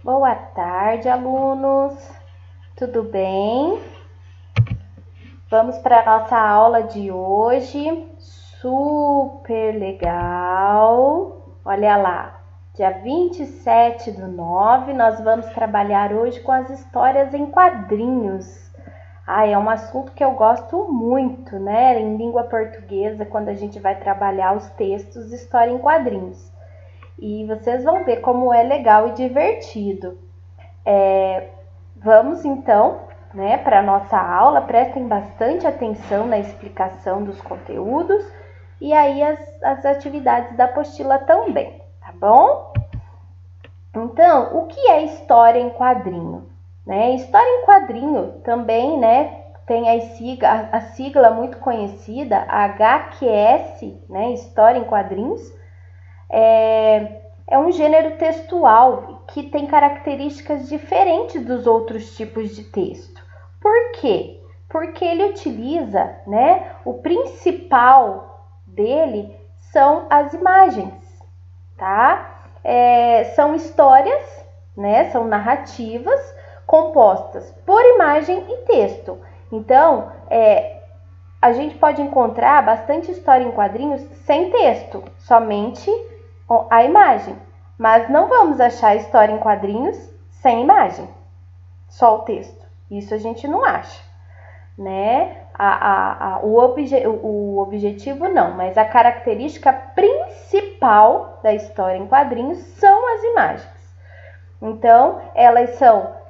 Boa tarde, alunos. Tudo bem? Vamos para a nossa aula de hoje. Super legal. Olha lá, dia 27/9, nós vamos trabalhar hoje com as histórias em quadrinhos. É um assunto que eu gosto muito, né? Em língua portuguesa, quando a gente vai trabalhar os textos, história em quadrinhos. E vocês vão ver como é legal e divertido. Vamos então, né, para a nossa aula. Prestem bastante atenção na explicação dos conteúdos e aí as atividades da apostila também, tá bom? Então, o que é história em quadrinho? História em quadrinho também, tem a sigla muito conhecida, HQS, História em quadrinhos. É um gênero textual que tem características diferentes dos outros tipos de texto. Por quê? Porque ele utiliza, o principal dele são as imagens, tá? São histórias, são narrativas compostas por imagem e texto. Então, a gente pode encontrar bastante história em quadrinhos sem texto, somente a imagem. Mas não vamos achar história em quadrinhos sem imagem, só o texto. Isso a gente não acha, O objetivo não, mas a característica principal da história em quadrinhos são as imagens. Então, elas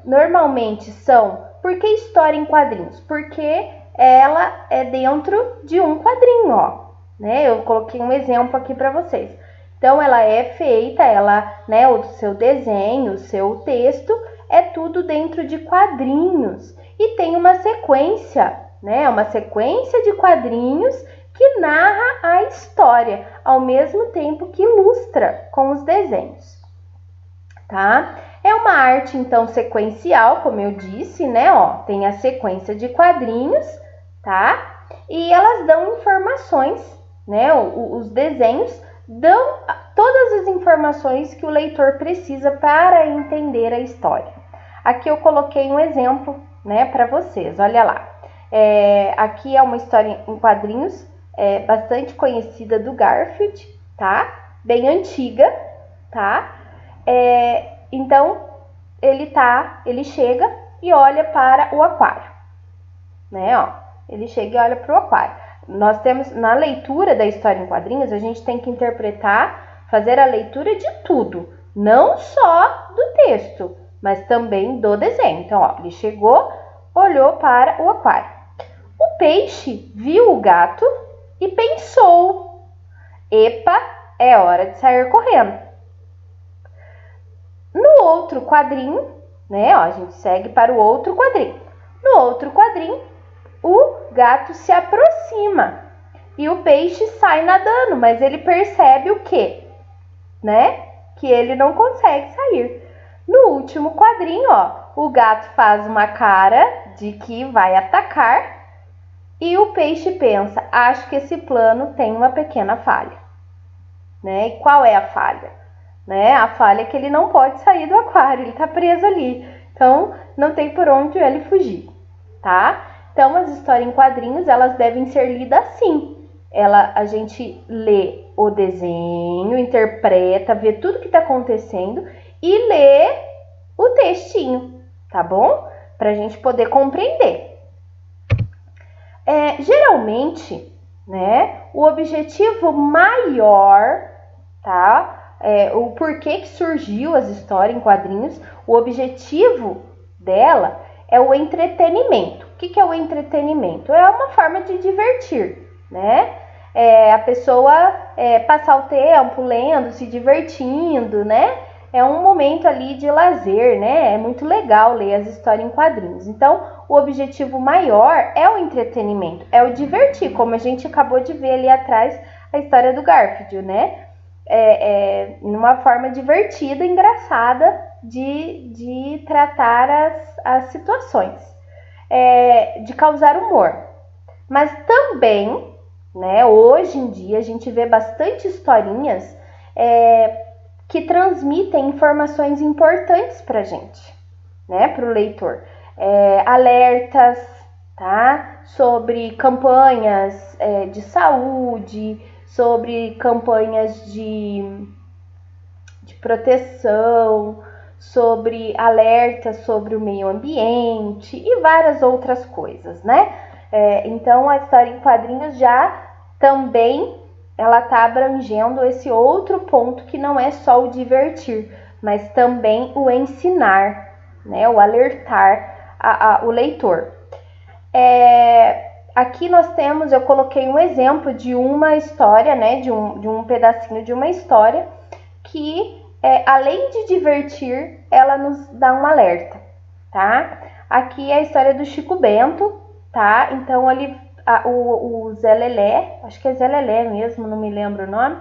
normalmente são... Por que história em quadrinhos? Porque ela é dentro de um quadrinho, ó. Eu coloquei um exemplo aqui para vocês. Então, ela é feita, o seu desenho, o seu texto, é tudo dentro de quadrinhos. E tem uma sequência, uma sequência de quadrinhos que narra a história, ao mesmo tempo que ilustra com os desenhos, tá? É uma arte, então, sequencial, como eu disse, Tem a sequência de quadrinhos, tá? E elas dão informações, Os desenhos dão todas as informações que o leitor precisa para entender a história. Aqui eu coloquei um exemplo, para vocês. Olha lá. Aqui é uma história em quadrinhos bastante conhecida do Garfield, tá? Bem antiga, tá? Então, ele chega e olha para o aquário, Ele chega e olha para o aquário. Nós temos, na leitura da história em quadrinhos, a gente tem que interpretar, fazer a leitura de tudo, não só do texto, mas também do desenho. Então, ele chegou, olhou para o aquário. O peixe viu o gato e pensou: epa, é hora de sair correndo. No outro quadrinho, a gente segue para o outro quadrinho. No outro quadrinho, o gato se aproxima e o peixe sai nadando, mas ele percebe o quê? Que ele não consegue sair. No último quadrinho, o gato faz uma cara de que vai atacar e o peixe pensa: acho que esse plano tem uma pequena falha. E qual é a falha? A falha é que ele não pode sair do aquário, ele está preso ali. Então, não tem por onde ele fugir, tá? Então, as histórias em quadrinhos, elas devem ser lidas assim. A gente lê o desenho, interpreta, vê tudo que está acontecendo e lê o textinho, tá bom? Para a gente poder compreender. Geralmente, o objetivo maior, tá? O porquê que surgiu as histórias em quadrinhos, o objetivo dela é o entretenimento. O que é o entretenimento? É uma forma de divertir, A pessoa passar o tempo lendo, se divertindo, É um momento ali de lazer, É muito legal ler as histórias em quadrinhos. Então, o objetivo maior é o entretenimento, é o divertir, como a gente acabou de ver ali atrás a história do Garfield, Numa forma divertida, engraçada de tratar as situações. De causar humor. Mas também, hoje em dia, a gente vê bastante historinhas que transmitem informações importantes para a gente, né, para o leitor. Alertas, tá, sobre campanhas de saúde, sobre campanhas de proteção, sobre alertas sobre o meio ambiente e várias outras coisas, né? Então, a história em quadrinhos já também ela está abrangendo esse outro ponto que não é só o divertir, mas também o ensinar, né? O alertar o leitor. Aqui nós temos, eu coloquei um exemplo de uma história, né? De um pedacinho de uma história que, além de divertir, ela nos dá um alerta, tá? Aqui é a história do Chico Bento, tá? Então, o Zé Lelé, acho que é Zé Lelé mesmo, não me lembro o nome,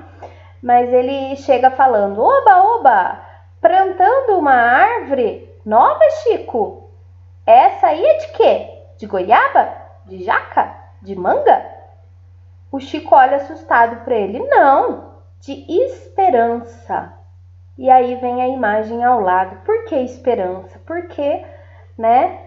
mas ele chega falando: oba, oba, plantando uma árvore nova, Chico? Essa aí é de quê? De goiaba? De jaca? De manga? O Chico olha assustado para ele: não, de esperança. E aí vem a imagem ao lado. Por que esperança? Porque, né,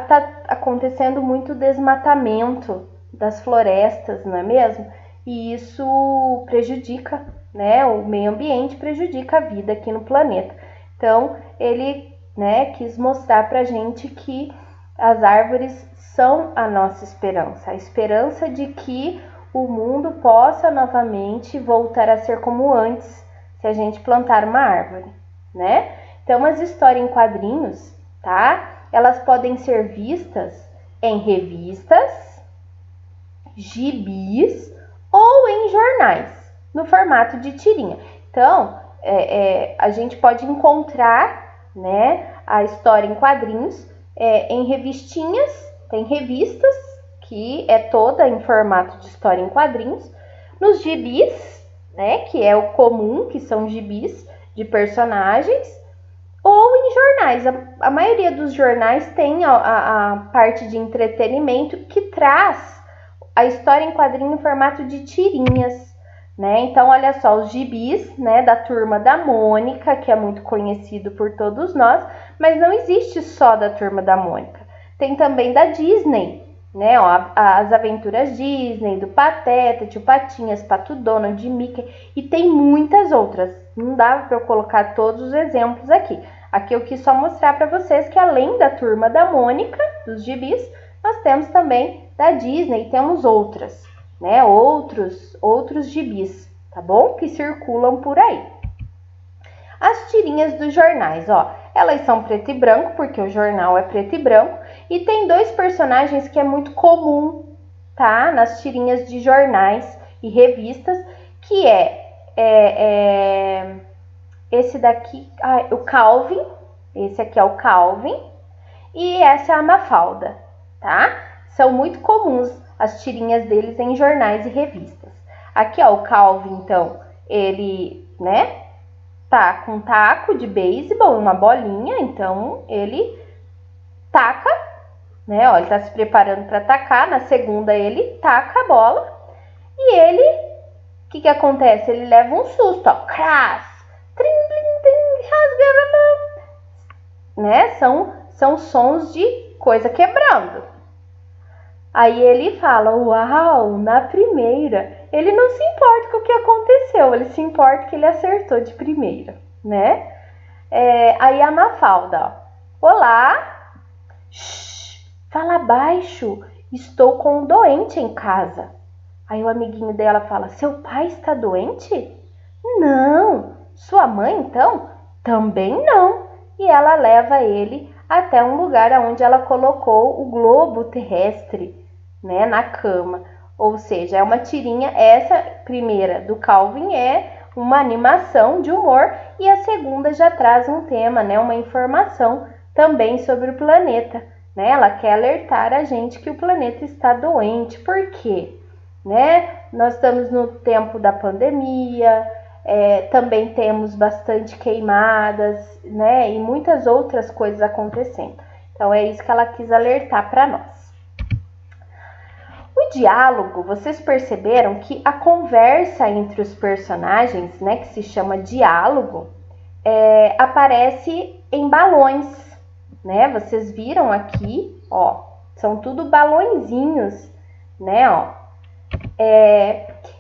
tá acontecendo muito desmatamento das florestas, não é mesmo? E isso prejudica, né, o meio ambiente, prejudica a vida aqui no planeta. Então, ele, né, quis mostrar pra gente que as árvores são a nossa esperança. A esperança de que o mundo possa novamente voltar a ser como antes, se a gente plantar uma árvore, né? Então, as histórias em quadrinhos, tá? Elas podem ser vistas em revistas, gibis ou em jornais, no formato de tirinha. Então, a gente pode encontrar, né, a história em quadrinhos em revistinhas, tem revistas, que é toda em formato de história em quadrinhos, nos gibis, né, que é o comum, que são gibis de personagens, ou em jornais. A maioria dos jornais tem a parte de entretenimento que traz a história em quadrinho em formato de tirinhas, né? Então, olha só, os gibis, né, da Turma da Mônica, que é muito conhecido por todos nós, mas não existe só da Turma da Mônica. Tem também da Disney, né? Ó, as aventuras Disney, do Pateta, Tio Patinhas, Pato Donald, de Mickey, e tem muitas outras. Não dá para eu colocar todos os exemplos aqui. Aqui eu quis só mostrar para vocês que além da Turma da Mônica, dos gibis, nós temos também da Disney, temos outras, né? Outros gibis, tá bom? Que circulam por aí. As tirinhas dos jornais, ó, elas são preto e branco, porque o jornal é preto e branco, e tem dois personagens que é muito comum, tá? Nas tirinhas de jornais e revistas, que esse daqui, o Calvin, esse aqui é o Calvin, e essa é a Mafalda, tá? São muito comuns as tirinhas deles em jornais e revistas. Aqui, ó, o Calvin, então, ele, né, tá com um taco de beisebol, uma bolinha, então ele taca, né, ó, ele tá se preparando para atacar, na segunda ele taca a bola, e ele, o que acontece? Ele leva um susto, ó, crass, trim, trim, trim, rasga, né, são sons de coisa quebrando. Aí ele fala: uau, na primeira. Ele não se importa com o que aconteceu, ele se importa que ele acertou de primeira, né? Aí a Mafalda, ó: olá, shh, fala baixo, estou com um doente em casa. Aí o amiguinho dela fala: seu pai está doente? Não. Sua mãe, então? Também não. E ela leva ele até um lugar onde ela colocou o globo terrestre, né, na cama. Ou seja, é uma tirinha. Essa primeira do Calvin é uma animação de humor, e a segunda já traz um tema, né, uma informação também sobre o planeta, né? Ela quer alertar a gente que o planeta está doente. Por quê? Né? Nós estamos no tempo da pandemia, também temos bastante queimadas, né, e muitas outras coisas acontecendo. Então é isso que ela quis alertar para nós. O diálogo, vocês perceberam que a conversa entre os personagens, né, que se chama diálogo, aparece em balões, né? Vocês viram aqui, ó, são tudo balõezinhos, né, ó.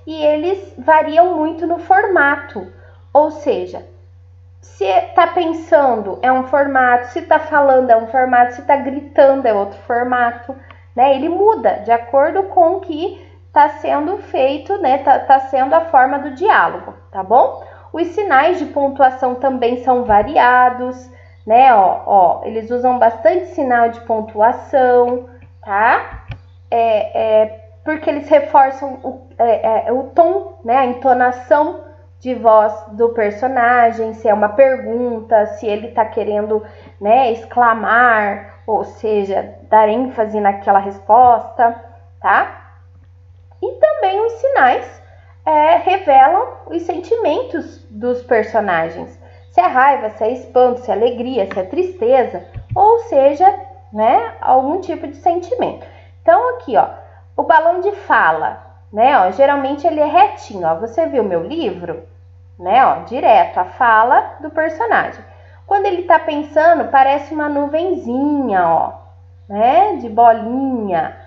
E eles variam muito no formato, ou seja, se tá pensando é um formato, se tá falando é um formato, se tá gritando é outro formato, né? Ele muda de acordo com o que tá sendo feito, né? Tá sendo a forma do diálogo, tá bom? Os sinais de pontuação também são variados, né? Ó, eles usam bastante sinal de pontuação, tá? Porque eles reforçam o tom, né? A entonação de voz do personagem, se é uma pergunta, se ele tá querendo, né, exclamar, ou seja, dar ênfase naquela resposta, tá? E também os sinais revelam os sentimentos dos personagens. Se é raiva, se é espanto, se é alegria, se é tristeza, ou seja, né, algum tipo de sentimento. Então aqui, ó, o balão de fala, né, ó, geralmente ele é retinho, ó. Você viu meu livro, né, ó, direto a fala do personagem. Quando ele tá pensando, parece uma nuvenzinha, ó, né, de bolinha.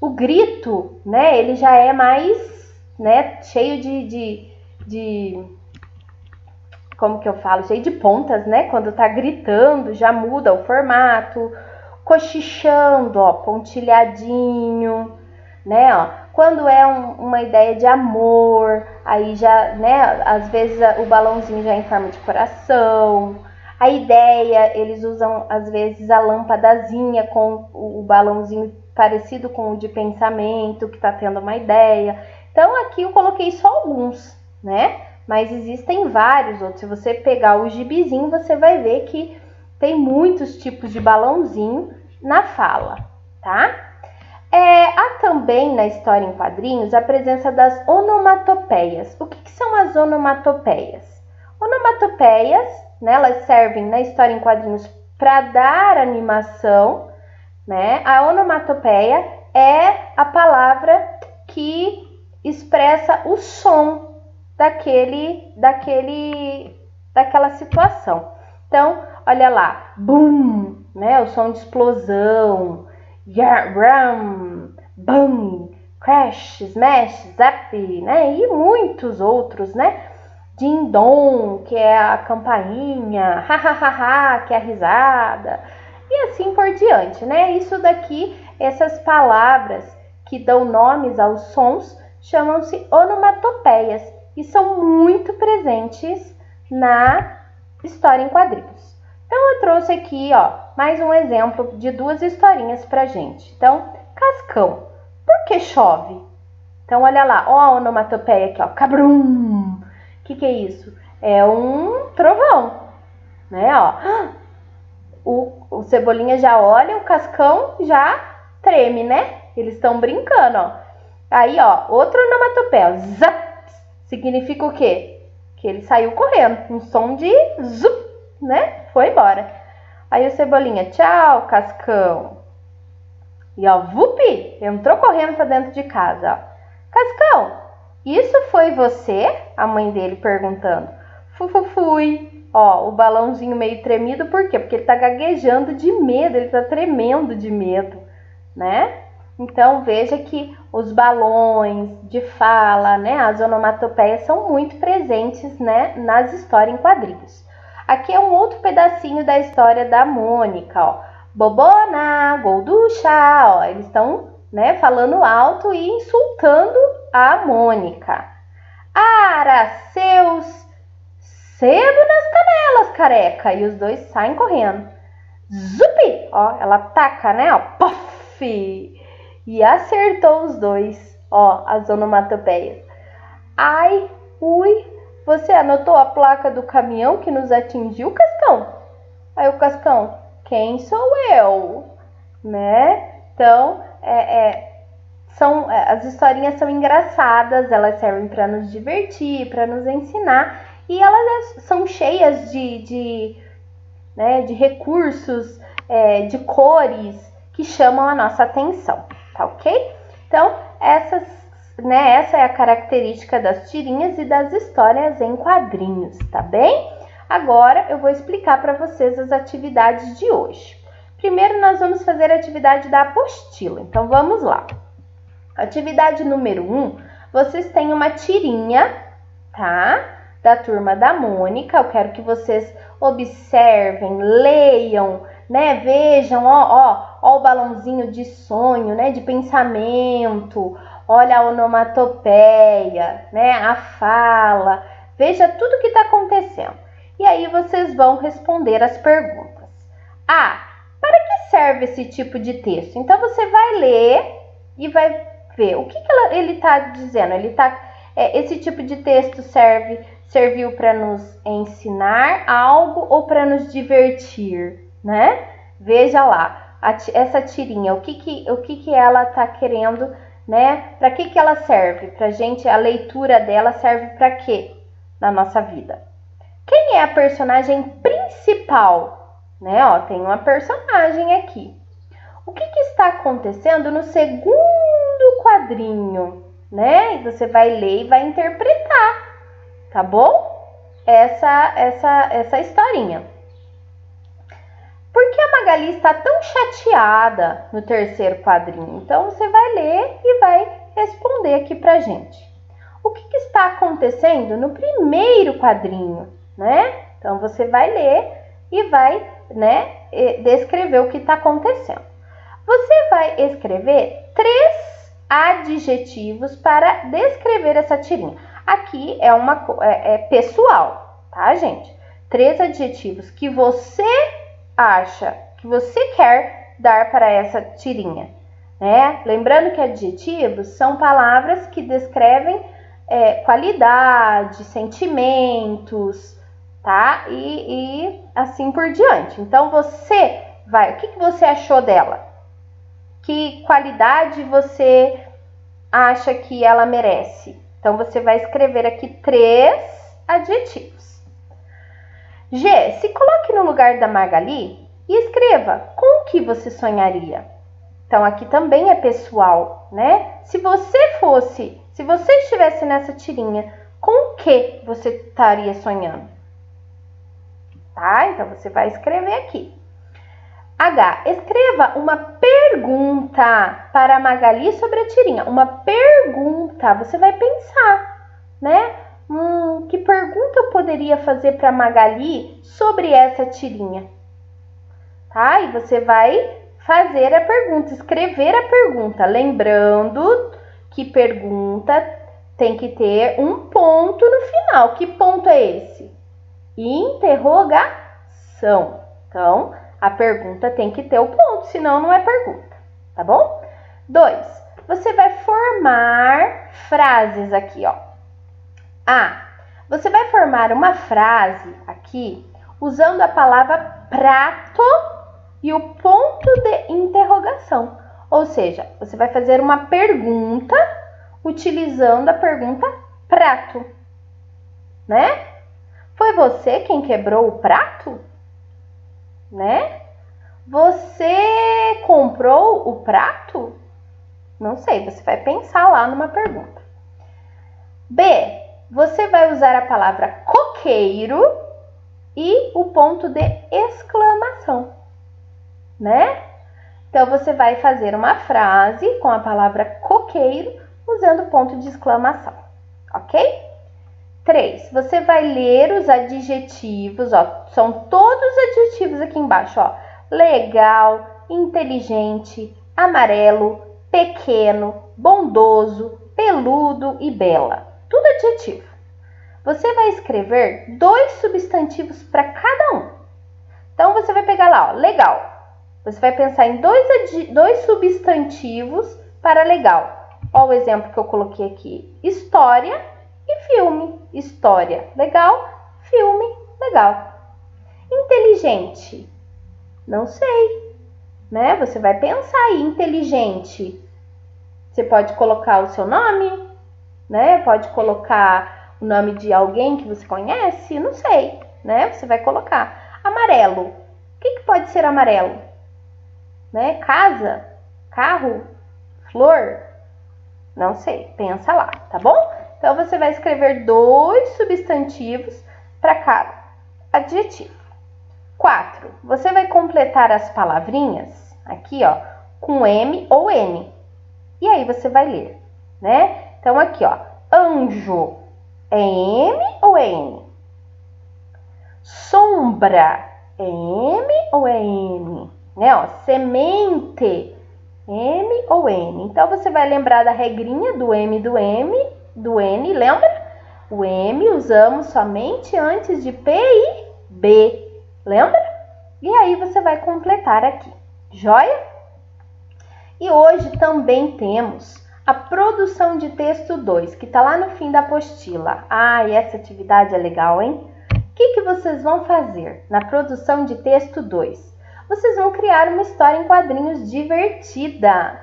O grito, né, ele já é mais, né, cheio de como que eu falo? Cheio de pontas, né? Quando tá gritando, já muda o formato. Cochichando, ó, pontilhadinho, né, ó. Quando é uma ideia de amor, aí já, né, às vezes o balãozinho já é em forma de coração. A ideia, eles usam às vezes a lâmpadazinha com o balãozinho parecido com o de pensamento, que tá tendo uma ideia. Então aqui eu coloquei só alguns, né? Mas existem vários outros. Se você pegar o gibizinho, você vai ver que tem muitos tipos de balãozinho na fala, tá? Há também na história em quadrinhos a presença das onomatopeias. O que são as onomatopeias? Onomatopeias, né, elas servem na história em quadrinhos para dar animação, né? A onomatopeia é a palavra que expressa o som daquela situação. Então, olha lá, boom, né, o som de explosão, ram, bang, crash, smash, zap, né, e muitos outros, né, ding-dong, que é a campainha, ha, que é a risada, e assim por diante, né. Isso daqui, essas palavras que dão nomes aos sons, chamam-se onomatopeias e são muito presentes na história em quadrinhos. Então eu trouxe aqui, ó, mais um exemplo de duas historinhas pra gente. Então, Cascão, por que chove? Então olha lá, ó a onomatopeia aqui, ó, cabrum. O que é isso? É um trovão, né, ó. O Cebolinha já olha, o Cascão já treme, né? Eles estão brincando, ó. Aí, ó, outra onomatopeia, zap, significa o quê? Que ele saiu correndo, um som de zup, né? Foi embora. Aí o Cebolinha, tchau, Cascão. E ó, vupi, entrou correndo pra dentro de casa, ó. Cascão, isso foi você? A mãe dele perguntando. Fui. Ó, o balãozinho meio tremido, por quê? Porque ele tá gaguejando de medo, ele tá tremendo de medo, né? Então, veja que os balões de fala, né, as onomatopeias são muito presentes, né, nas histórias em quadrinhos. Aqui é um outro pedacinho da história da Mônica, ó. Bobona, Golducha, ó, eles estão, né, falando alto e insultando a Mônica. Seus sebo nas canelas, careca. E os dois saem correndo. Zupi, ó, ela taca, né, ó, pof! E acertou os dois, ó, as onomatopeias. Ai, ui, você anotou a placa do caminhão que nos atingiu, Cascão? Aí o Cascão, quem sou eu? Né? Então, as historinhas são engraçadas, elas servem para nos divertir, para nos ensinar, e elas são cheias de recursos, de cores que chamam a nossa atenção. Tá ok? Então, essa é a característica das tirinhas e das histórias em quadrinhos, tá bem? Agora eu vou explicar para vocês as atividades de hoje. Primeiro nós vamos fazer a atividade da apostila, então vamos lá. Atividade número 1, vocês têm uma tirinha, tá? Da Turma da Mônica. Eu quero que vocês observem, leiam, né? Vejam, ó o balãozinho de sonho, né? De pensamento. Olha a onomatopeia, né? A fala. Veja tudo que está acontecendo. E aí vocês vão responder as perguntas. Para que serve esse tipo de texto? Então você vai ler e vai ver o que ele está dizendo. Esse tipo de texto serviu para nos ensinar algo ou para nos divertir, né? Veja lá, essa tirinha, o que ela está querendo, né? Para que ela serve? Para gente, a leitura dela serve para quê na nossa vida? Quem é a personagem principal? Né? Ó, tem uma personagem aqui. O que está acontecendo no segundo quadrinho? Né? E você vai ler e vai interpretar, tá bom? Essa historinha. Por que a Magali está tão chateada no terceiro quadrinho? Então você vai ler e vai responder aqui pra gente. O que está acontecendo no primeiro quadrinho, né? Então você vai ler e vai, né, descrever o que está acontecendo. Você vai escrever 3 adjetivos para descrever essa tirinha. Aqui é pessoal, tá, gente? 3 adjetivos que você acha, que você quer dar para essa tirinha, né? Lembrando que adjetivos são palavras que descrevem qualidade, sentimentos, tá? E assim por diante. Então você vai, o que você achou dela? Que qualidade você acha que ela merece? Então você vai escrever aqui 3 adjetivos. G, se coloque no lugar da Magali e escreva com o que você sonharia. Então aqui também é pessoal, né? Se você estivesse nessa tirinha, com o que você estaria sonhando? Tá? Então você vai escrever aqui. H, escreva uma pergunta para a Magali sobre a tirinha. Uma pergunta, você vai pensar, né? Que pergunta eu poderia fazer para a Magali sobre essa tirinha? Tá? E você vai fazer a pergunta, escrever a pergunta. Lembrando que pergunta tem que ter um ponto no final. Que ponto é esse? Interrogação. Então, a pergunta tem que ter o ponto, senão não é pergunta, tá bom? 2, você vai formar frases aqui, ó. Você vai formar uma frase aqui usando a palavra prato e o ponto de interrogação. Ou seja, você vai fazer uma pergunta utilizando a pergunta prato, né? Foi você quem quebrou o prato? Né? Você comprou o prato? Não sei, você vai pensar lá numa pergunta. B, você vai usar a palavra coqueiro e o ponto de exclamação, né? Então, você vai fazer uma frase com a palavra coqueiro usando o ponto de exclamação, ok? 3, você vai ler os adjetivos, ó, são todos os adjetivos aqui embaixo, ó. Legal, inteligente, amarelo, pequeno, bondoso, peludo e bela. Tudo adjetivo. Você vai escrever 2 substantivos para cada um. Então, você vai pegar lá, ó, legal. Você vai pensar em 2 substantivos para legal. Ó o exemplo que eu coloquei aqui. História e filme. História, legal. Filme, legal. Inteligente. Não sei, né? Você vai pensar aí, inteligente. Você pode colocar o seu nome, né? Pode colocar o nome de alguém que você conhece, não sei, né? Você vai colocar. Amarelo. O que pode ser amarelo? Né? Casa, carro, flor, Não sei, pensa lá, tá bom? Então, você vai escrever 2 substantivos para cada adjetivo. 4. Você vai completar as palavrinhas aqui, ó, com M ou N. E aí você vai ler, né? Então, aqui, ó, anjo é M ou é N? Sombra é M ou é N? Né, ó, semente, M ou N? Então, você vai lembrar da regrinha do M, do N, lembra? O M usamos somente antes de P e B. Lembra? E aí você vai completar aqui, joia? E hoje também temos a produção de texto 2, que está lá no fim da apostila. Ah, e essa atividade é legal, hein? O que vocês vão fazer na produção de texto 2? Vocês vão criar uma história em quadrinhos divertida,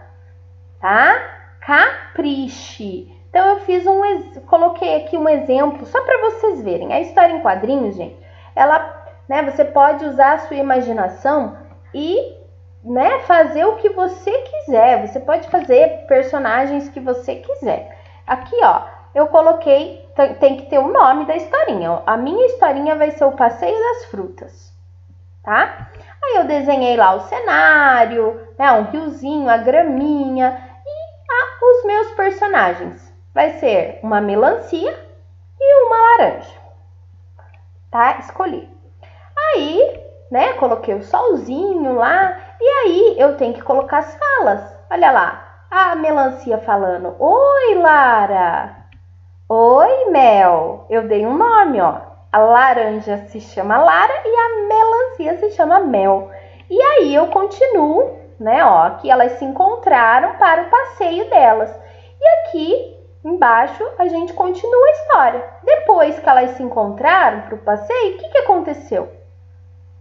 tá? Capriche! Então, eu coloquei aqui um exemplo só para vocês verem. A história em quadrinhos, gente, ela... né, você pode usar a sua imaginação e, né, fazer o que você quiser. Você pode fazer personagens que você quiser. Aqui, ó, eu coloquei, tem que ter o nome da historinha. A minha historinha vai ser o Passeio das Frutas, tá? Aí eu desenhei lá o cenário, né, um riozinho, a graminha e os meus personagens. Vai ser uma melancia e uma laranja, tá? Escolhi. Aí, né, coloquei o solzinho lá, e aí eu tenho que colocar as falas. Olha lá, a melancia falando, oi, Lara, oi, Mel. Eu dei um nome, ó. A laranja se chama Lara e a melancia se chama Mel. E aí eu continuo, né, ó, aqui elas se encontraram para o passeio delas. E aqui embaixo a gente continua a história. Depois que elas se encontraram para o passeio, o que aconteceu?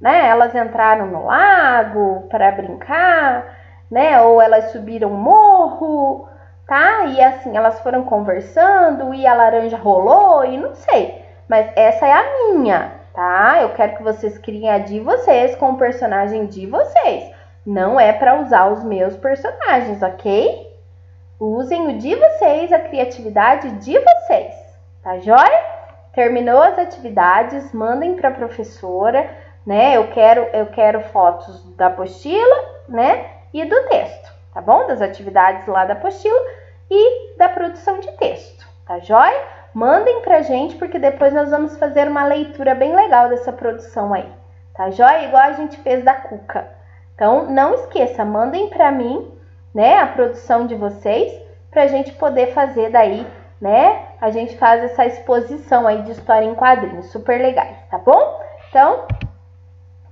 Né? Elas entraram no lago para brincar, né? Ou elas subiram um morro, tá? E assim, elas foram conversando e a laranja rolou e não sei. Mas essa é a minha, tá? Eu quero que vocês criem a de vocês com o personagem de vocês. Não é para usar os meus personagens, ok? Usem o de vocês, a criatividade de vocês, tá joia? Terminou as atividades, mandem para a professora, né? Eu quero fotos da apostila, né? E do texto, tá bom? Das atividades lá da apostila e da produção de texto, tá joia? Mandem pra gente, porque depois nós vamos fazer uma leitura bem legal dessa produção aí, tá joia? Igual a gente fez da Cuca. Então, não esqueça, mandem pra mim, né? A produção de vocês, pra gente poder fazer daí, né? A gente faz essa exposição aí de história em quadrinhos, super legais, tá bom? Então,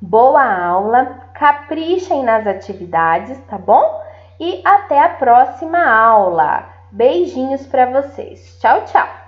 boa aula, caprichem nas atividades, tá bom? E até a próxima aula. Beijinhos para vocês. Tchau, tchau!